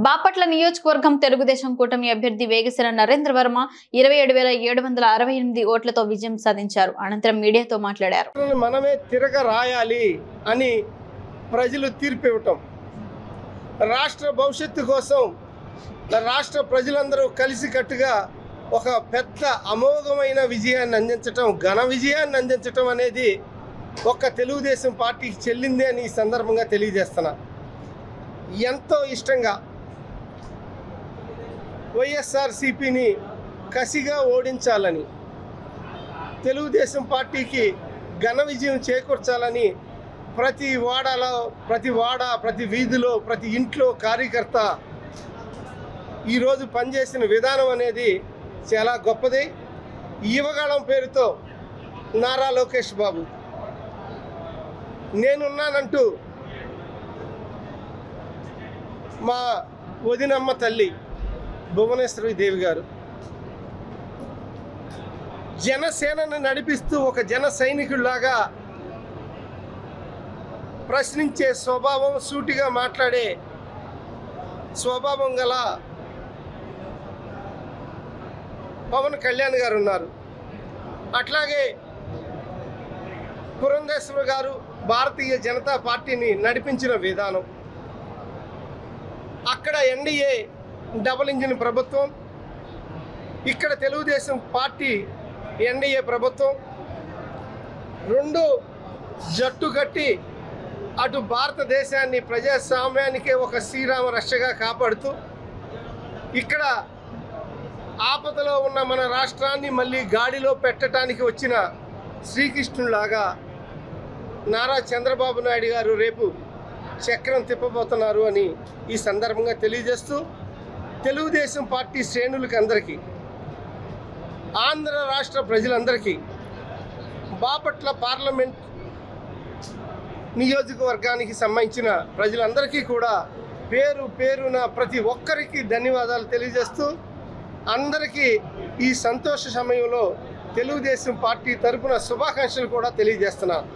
బాపట్ల నియోజకవర్గం తెలుగుదేశం కూటమి అభ్యర్థి వేగేశ్వర నరేంద్ర వర్మ 27,768 ఓట్లతో విజయం సాధించారు. అనంతరం మీడియాతో మాట్లాడారు. మనమే తిరగ రాయాలి అని ప్రజలు తీర్పు ఇవ్వటం, రాష్ట్ర భవిష్యత్తు కోసం రాష్ట్ర ప్రజలందరూ కలిసికట్టుగా ఒక పెద్ద అమోఘమైన విజయాన్ని అందించటం, ఘన విజయాన్ని అందించటం అనేది ఒక్క తెలుగుదేశం పార్టీకి చెల్లిందే అని ఈ సందర్భంగా తెలియజేస్తున్నా. ఎంతో ఇష్టంగా వైఎస్ఆర్సీపీని కసిగా ఓడించాలని, తెలుగుదేశం పార్టీకి ఘన విజయం చేకూర్చాలని ప్రతి వాడలో, ప్రతి వీధిలో, ప్రతి ఇంట్లో కార్యకర్త ఈరోజు పనిచేసిన విధానం అనేది చాలా గొప్పది. యువగళం పేరుతో నారా లోకేష్ బాబు నేనున్నానంటూ మా వదినమ్మ తల్లి భువనేశ్వరి దేవి గారు జనసేనను నడిపిస్తూ ఒక జన సైనికుల్లాగా ప్రశ్నించే స్వభావం, సూటిగా మాట్లాడే స్వభావం గల పవన్ కళ్యాణ్ గారు ఉన్నారు. అట్లాగే పురంధేశ్వరి గారు భారతీయ జనతా పార్టీని నడిపించిన విధానం, అక్కడ ఎన్డీఏ డబుల్ ఇంజిన్ ప్రభుత్వం, ఇక్కడ తెలుగుదేశం పార్టీ ఎన్డీఏ ప్రభుత్వం, రెండు జట్టు కట్టి అటు భారతదేశాన్ని ప్రజాస్వామ్యానికే ఒక శ్రీరామ రక్షగా కాపాడుతూ, ఇక్కడ ఆపదలో ఉన్న మన రాష్ట్రాన్ని మళ్ళీ గాడిలో పెట్టడానికి వచ్చిన శ్రీకృష్ణులాగా నారా చంద్రబాబు నాయుడు గారు రేపు చక్రం తిప్పబోతున్నారు అని ఈ సందర్భంగా తెలియజేస్తూ, తెలుగుదేశం పార్టీ శ్రేణులకి అందరికీ, ఆంధ్ర రాష్ట్ర ప్రజలందరికీ, బాపట్ల పార్లమెంట్ నియోజకవర్గానికి సంబంధించిన ప్రజలందరికీ కూడా పేరు పేరున ప్రతి ఒక్కరికి ధన్యవాదాలు తెలియజేస్తూ, అందరికీ ఈ సంతోష సమయంలో తెలుగుదేశం పార్టీ తరపున శుభాకాంక్షలు కూడా తెలియజేస్తున్నాను.